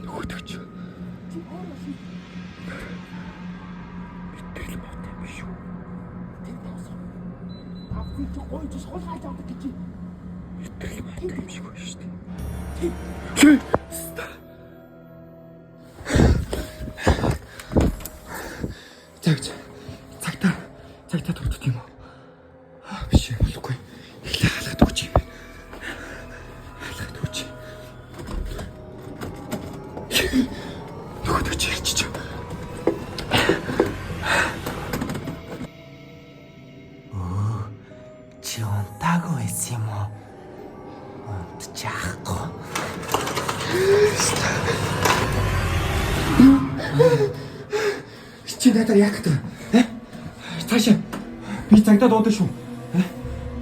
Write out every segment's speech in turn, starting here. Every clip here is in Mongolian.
Нөгөөдөж. Битэл мод юм шүү. Тэр тоосон. Авч гойж суулгаж авдаг гэж. Битэл мод юм шиг байна шүү дээ. Цагтаа тогтд юм уу? Биш юм болгүй. Эхлээ хаалгад өгч юм. Хаалгад өгч. Нөгөөдөж ярьчих. Чи унтаагүй байсан юм уу? Унтчихгүй. Чи надаар яг гэдэг. Цаашаа. Би цагдаа дуудаа шүү.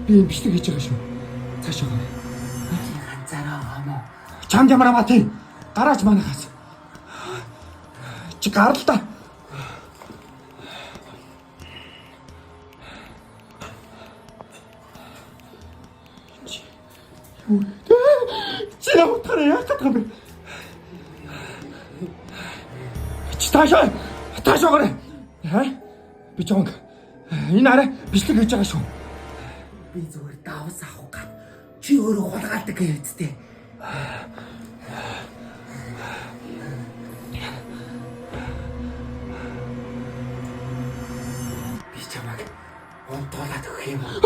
Би юм бичлэг хийж байгаа шүү. Цаашаа гоо. Ганцаараа хамаа. Чамд ямар амаа тий. Гараач манахаас. Чи гарал та. Чи явахтаа яг гэдэг юм бэ? Чи таашаа гараа. Би жонг. Энэ арай бичлэг хийж байгаа шүү. Би зүгээр давс авах гад. Чи өөрөө хулгайлдаг гэвэцтэй. Би чамайг унтуулаад өгөх юм уу?